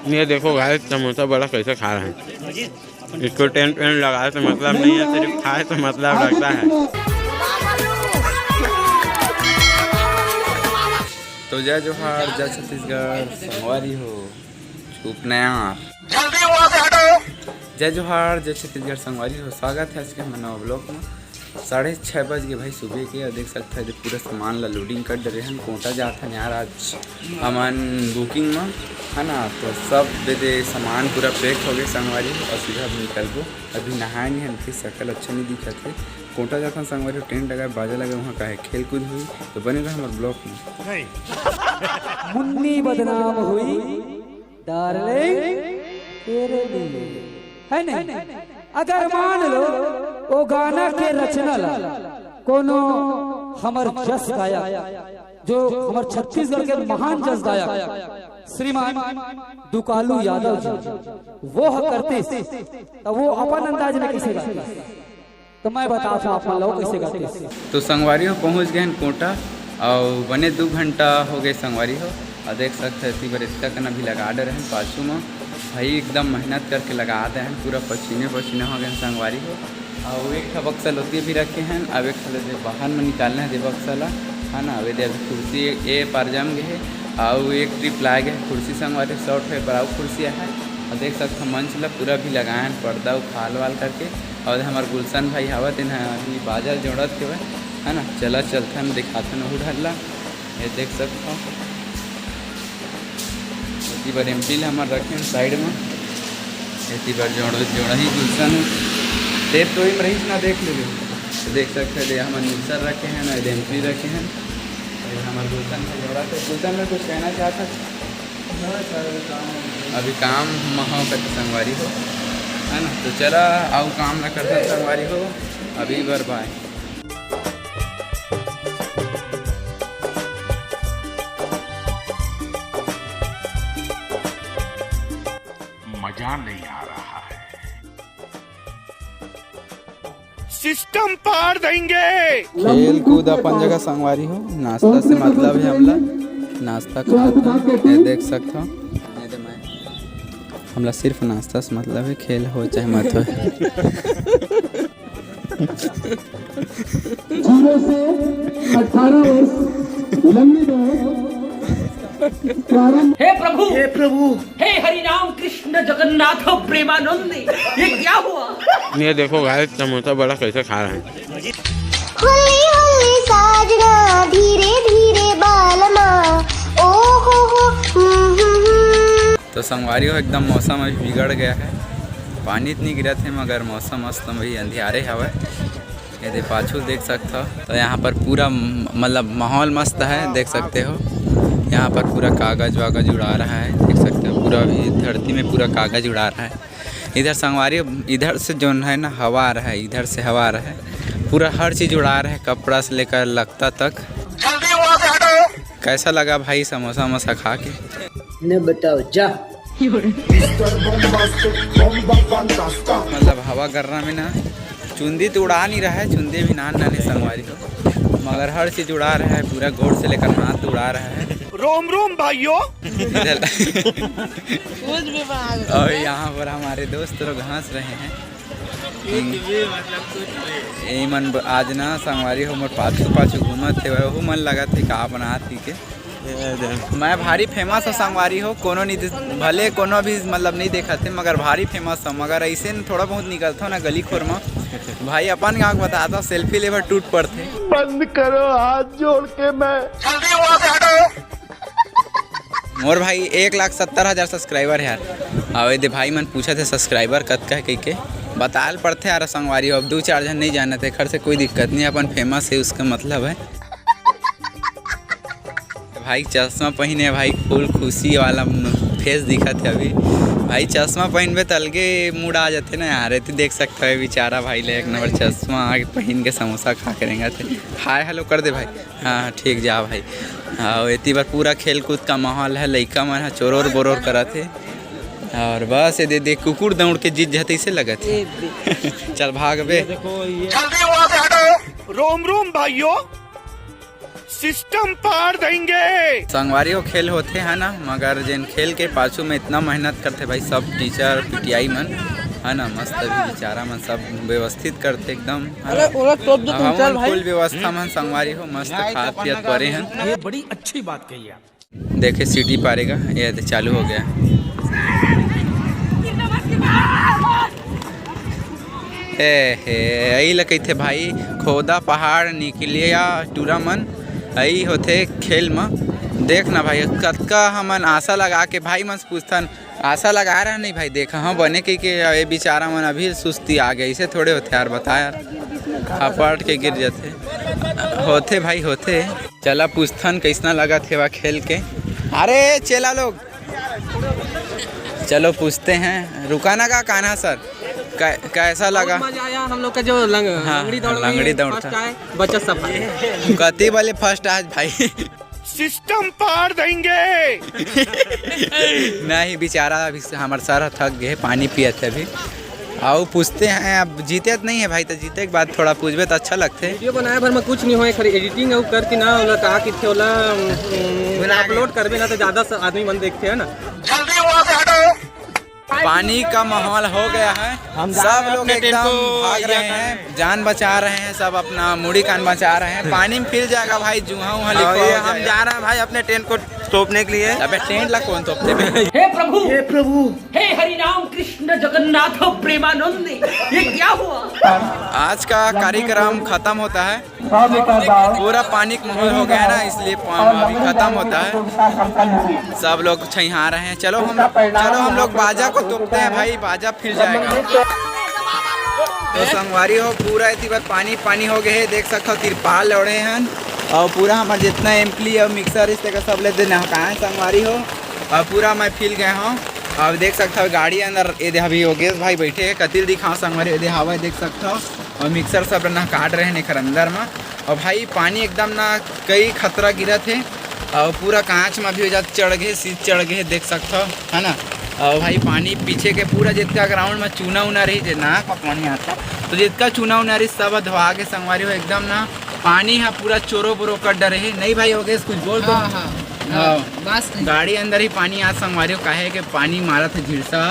ये देखो गाइस समोसा बड़ा कैसे खा रहे हैं। इसको टेंट वेंट लगाए तो मतलब नहीं है, सिर्फ खाए तो मतलब रखता है। तो जय जोहार, जय छत्तीसगढ़, संगवारी हो चुप नया। जय जोहार, जय छत्तीसगढ़, संगवारी हो। स्वागत है आज के हम नवा ब्लॉग में। 6:30 बज गए भाई सुबह के। और देख सकते हैं पूरा सामान ला लोडिंग कर डरे हैं। कोटा जाता है यार आज हमान बुकिंग में, है ना। तो सब दे सामान पूरा पैक हो गए संगवारी। और सीधा अब निकलबो। अभी नहाए नहीं है, फिर शक्ल अच्छा नहीं दिखा थे। कोटा जाता है संगवारी, टेंट लगा बाजा लगा, वहाँ का है खेल कूद हुई। तो बनेगा हमारे ब्लॉग में। मुन्नी बदनाम हुई डार्लिंग तेरे लिए, है नहीं। अगर मान लो वो गाना के रचना ला कोनो हमर जस गायक, जो हमर छत्तीसगढ़ के महान जस गायक श्रीमान दुकालू यादव जी, वो करते तो वो अपन अंदाज में कैसे गाते, तो मैं बताता हूँ आप लोग कैसे गाते। तो संगवारी हो पहुँच गए हैं कोटा। और बने 2 घंटा हो गए संगवारी हो। और देख सकते हैं इसी बार इसका कना भी लगा डे हैं पाछू में भाई, एकदम मेहनत करके लगा दे हैं। पूरा पसीने पसीने हो गए संगवारी हो। और एक बक्सा लोती भी रखे हैं। अब एक बाहर में निकालना है बक्सा, है ना। अभी कुर्सी ए पार जम गए। और एक ट्रिप ला गए कुर्सी संगवारी शॉर्ट है बड़ा कुर्सी है। और देख सकते मंच ला पूरा भी लगाए हैं पर्दा खाल वाल करके। और हमारे गुलशन भाई हवा दिन अभी बाजार जोड़त के, है ना। चला चलते हम दिखाते हैं ढल्ला। ये देख सकते हो इसी बार एमपील हमारे रखे हैं साइड में। इसी बार जोड़ा ही गुलशन देव तो ही रहीस ना देख लीजिए। तो देख सकते हैं हमारे निसर रखे हैं ना, एमपी रखे हैं। हमारे गुलशन का जोड़ा थे। गुलशन में कुछ कहना चाहता अभी काम महा करके संगवारी हो, है ना। तो चला आओ काम ना करते संगवारी हो अभी बार बाय। मजा नहीं आ रहा है, सिस्टम पार देंगे। खेल कूद अपन जगह संगवारी हो। नाश्ता से मतलब है हमला नाश्ता खाता है। देख सकते हो हमला सिर्फ नाश्ता से मतलब है, खेल हो चाहे मत हो। 0 से 18 वर्ष लंबी हे प्रभु, हे प्रभु, हे हरिनाम कृष्ण जगन्नाथ प्रेमानंद, ये क्या हुआ? ये देखो गाइस समोसा बड़ा कैसे खा रहे हैं। हुल्ली हुल्ली साजना धीरे धीरे बालमा ओ हो। तो संगवारी हो एकदम मौसम अभी बिगड़ गया है। पानी इतनी गिरा थे मगर मौसम मस्त वही अंधियारे हवा। ये दे पाछू देख सकते हो। तो यहाँ पर पूरा मतलब माहौल मस्त है, देख सकते हो। यहाँ पर पूरा कागज वागज उड़ा रहा है, देख सकते हो। पूरा भी धरती में पूरा कागज उड़ा रहा है। इधर संगवारी इधर से जो है ना हवा आ रहा है, इधर से हवा आ रहा है। पूरा हर चीज़ उड़ा रहा है, कपड़ा से लेकर लखता तक। कैसा लगा भाई समोसा वमोसा खा के? ने बताओ जा। मतलब हवा गर्रा में ना चुंदी तो उड़ा नहीं रहा है, चुंदी भी नान नानी संगवारी हो, मगर हर चीज उड़ा रहा है। पूरा गोड़ से लेकर हाथ उड़ा रहा है। रोम रोम भाइयों। और यहाँ पर हमारे दोस्त लोग हंस रहे हैं। मन आज ना संगवारी हो मोर पाछू पाछू घूमत थे, वह मन लगा थे का बना थी के। मैं भारी फेमस हो संगवारी हो। कोनो नहीं भले कोनो भी मतलब नहीं देखा थे, मगर भारी फेमस हो। मगर ऐसे थोड़ा बहुत निकलता ना गली खोर में भाई अपन गाँव बताता सेल्फी लेवर टूट पड़ते। बंद करो हाथ जोड़ के। मैं जल्दी वहाँ से हटो। मोर भाई 1,70,000 सब्सक्राइबर है यार। आवे दे भाई मन पूछा थे सब्सक्राइबर कत कह के बताल पड़ते यार संगवारी हो। अब 2-4 जन नहीं जाने थे, खर से कोई दिक्कत नहीं, अपन फेमस है उसका मतलब है। भाई चश्मा पहने भाई फुल खुशी वाला फेस दिखा थे अभी। भाई चश्मा पहनबे तो अलगे मूड आ जाते ना यार। तो देख सकते हो बेचारा भाई ले 1 नंबर चश्मा आगे पहन के समोसा खा करेंगे थे। हाय हेलो कर दे भाई। हाँ ठीक जा भाई। हाँ इतनी बार पूरा खेल कूद का माहौल है। लड़का मन चोरोर बोरोर करा थे। और बस ये दे कुकुर दौड़ के जीत जाते इसे लगा थे। चल भाग बे। जल्दी वहाँ से हटो। रोम रोम भाइयों, सिस्टम पार देंगे। संगवारी वो खेल होते है ना, मगर जिन खेल के पाछू में इतना मेहनत करते भाई सब टीचर पीटीआई मन है ना, मस्त भी बेचारा मन सब व्यवस्थित करते एकदम। फुल व्यवस्था मन संगवारी हो मस्त खा पियत परे हैं। ये बड़ी अच्छी बात कही आप। देखे सीटी पारेगा ये चालू हो गया। यही लगे थे भाई खोदा पहाड़ निकलिया टूरा मन यही होते खेल में। देखना भाई कतका हमन आशा लगा के भाई मन पूछथन आशा लगा रहा नहीं भाई देखा हाँ बने कि ये बेचारा मन अभी सुस्ती आ गया इसे थोड़े होते यार बता यार अपट के गिर जाते होते भाई होते। चला पूछथन कैसना लगा थे वह खेल के। अरे चला लोग चलो पूछते हैं रुकाना का कान्हा सर कैसा लगा? मजा आया हम लोग का जो लंगड़ी दौड़ था बचत सफाई कति वाले फर्स्ट आज भाई सिस्टम पार देंगे। नहीं बेचारा अभी हमारे सर थक गए पानी पिए थे अभी। आओ पूछते हैं अब जीते तो नहीं है भाई तो जीते के बाद थोड़ा पूछबे तो अच्छा लगते। वीडियो बनाए भर में कुछ नहीं होए खाली एडिटिंग और करके ना ओला कहा कि थोला अपलोड करबे ना तो ज्यादा आदमी मन देखते हैं ना। पानी का माहौल हो गया है सब लोग एकदम भाग रहे हैं जान बचा रहे हैं सब अपना मुड़ी कान बचा रहे हैं। पानी में फिर जाएगा भाई जुहा उहा हम जा रहे हैं भाई अपने टेंट को तोपने के लिए। अबे टेंट ला कौन तोपते? हे प्रभु हे हरि राम कृष्ण जगन्नाथ प्रेमानंद ये क्या हुआ? आज का कार्यक्रम खत्म होता है पूरा पानी का माहौल हो गया है ना इसलिए अभी खत्म होता है सब लोग छहा रहे हैं। चलो हम लोग बाजा को तोपते हैं भाई बाजा फिर जाएगा। तो संगवारी हो पूरा इतनी बार पानी हो गए है देख सकते हो तिरपाल ओढ़े हैं और पूरा हमारे जितना एम्पली और मिक्सर इस तरह सब ले देना कहाँ संगवारी हो और पूरा मैं फिल गया हूँ। अब देख सकते हो गाड़ी अंदर ये अभी योगेश भाई बैठे हैं कतिल दिखाओ संगवारी ये हवा देख सकते हो और मिक्सर सब ना काट रहे हैं अंदर में। और भाई पानी एकदम ना कई खतरा गिरा थे और पूरा कांच में भी हो जाते चढ़ गए सीध चढ़ गए देख सकते हो है ना। और भाई पानी पीछे के पूरा जितना ग्राउंड में चूना उना रही ना पानी आता तो जितना चूना उना रही सब धोआ के संगवारी हो एकदम ना पानी है पूरा चोरो बोरो कर डर रहे नहीं भाई हो गए कुछ बोल दो। बस गाड़ी अंदर ही पानी आज संगवारी हो काहे के पानी मारा था झिड़सा।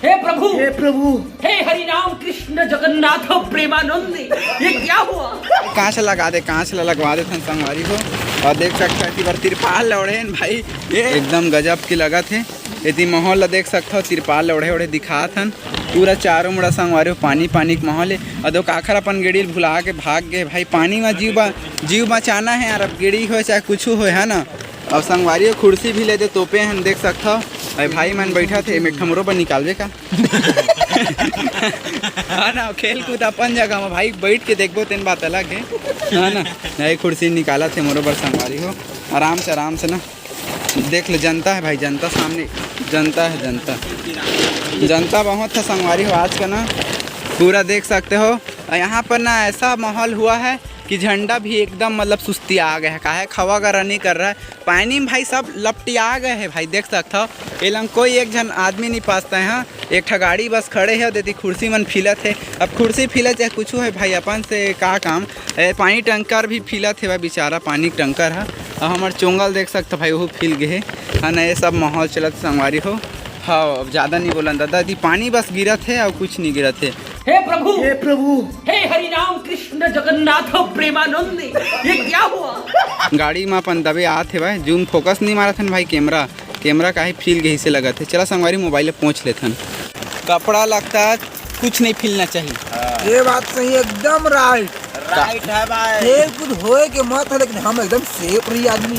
हे प्रभु हे हरि राम कृष्ण जगन्नाथ प्रेमानंद ये क्या हुआ? कांच लगा दे कांच लगवा दे संगवारी को और देख सकते हो तिरपाल ओढ़े भाई ये एकदम गजब की लगा थे यदि माहौल देख सकते हो तिरपाल ओढ़े दिखा थन पूरा चारों मुड़ा संगवारी हो पानी का माहौल है। और दो काखर अपन गेड़ी भुला के भाग गए भाई पानी में जीव बचाना है यार अब गेड़ी हो चाहे कुछ हो है ना। अब संगवारी कुर्सी भी ले दे तोपे हैं देख सकते हो भाई मन बैठा थे एक ठमरों पर निकालबे का है ना खेल कूद अपन जगह में भाई बैठ के देखबो तेन बात अलग है ना। नई कुर्सी निकाला थे मोरो पर संगवारी हो आराम से ना देख ले जनता है भाई जनता सामने जनता है जनता बहुत है संगवारी हो आज का ना पूरा देख सकते हो। यहाँ पर ना ऐसा माहौल हुआ है कि झंडा भी एकदम मतलब सुस्ती आ गया है काहे खवा का रनिंग कर रहा है पानी में भाई सब लपटिया गए हैं भाई देख सकते हो एलंग कोई एक जन आदमी नहीं पासता है। हाँ एक ठगाड़ी बस खड़े है देती कुर्सी मन फिलत है अब कुर्सी फिलत चाहे कुछ है भाई अपन से का काम पानी टंकर भी फिलत है भाई बेचारा पानी टंकर है और हमारे चोंगल देख सकते भाई वो फिल गए है ना। ये सब माहौल चलत संगवारी हो। हाँ अब ज़्यादा नहीं बोला दादा दी पानी बस गिरा थे और कुछ नहीं गिरा थे। हे प्रभु हे हरि राम कृष्ण जगन्नाथ प्रेमानंद ये क्या हुआ? गाड़ी में अपन दबे आते भाई जूम फोकस नहीं मारा था भाई कैमरा का ही फील गई से लगा थे। चला संगवारी मोबाइल पहुँच लेते कपड़ा लगता है कुछ नहीं फीलना चाहिए। ये बात सही एकदम राइट है भाई खेल कूद होए के मत है लेकिन हम एकदम सेफ रही आदमी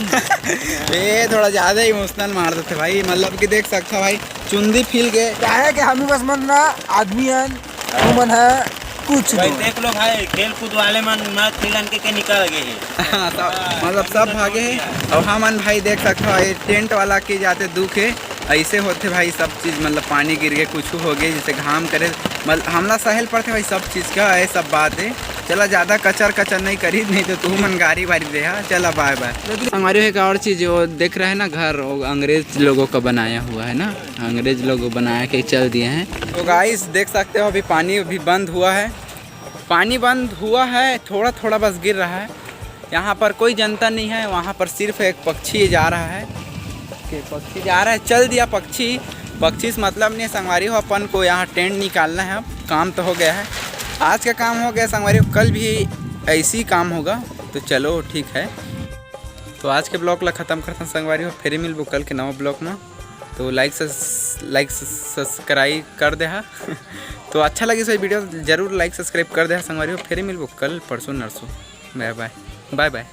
ये थोड़ा ज्यादा इमोशनल मार देते भाई मतलब कि देख सकते हो भाई चुंदी फील गए क्या है कि हम बस मन ना आदमी है मन है कुछ भाई देख लो भाई खेल कूद वाले मन मैच खेलन के निकल गए हैं मतलब सब भागे हैं और हम भाई देख सकते हो टेंट वाला के जाते दुख है ऐसे होते भाई सब चीज़ मतलब पानी गिर गए कुछ हो गए जैसे घाम करे मतलब हमला सहल पड़ते भाई सब चीज़ का ये सब बात है। चला ज़्यादा कचर नहीं करी नहीं तो तू मन गाड़ी वारी दे। हाँ चला बाय हमारे एक और चीज़ वो देख रहे हैं ना घर अंग्रेज लोगों का बनाया हुआ है ना अंग्रेज लोगों बना के चल दिए हैं। तो गाइस देख सकते हो अभी पानी भी बंद हुआ है पानी बंद हुआ है थोड़ा बस गिर रहा है यहाँ पर कोई जनता नहीं है, वहाँ पर सिर्फ एक पक्षी जा रहा है पक्षी जा रहा है, चल दिया पक्षी। पक्षी से मतलब नहीं संगवारी हो, अपन को यहाँ टेंट निकालना है। अब काम तो हो गया है, आज का काम हो गया संगवारी हो, कल भी ऐसे ही काम होगा। तो चलो ठीक है, तो आज के ब्लॉग ला ख़त्म करते हैं संगवारी हो, फिर मिलबो कल के नवा ब्लॉग में। तो लाइक सब्सक्राइब कर दे हा तो अच्छा लगे सो वीडियो जरूर लाइक सब्सक्राइब कर दे हा संगवारी हो, फिर मिलबो कल परसों नरसों। Bye bye bye bye.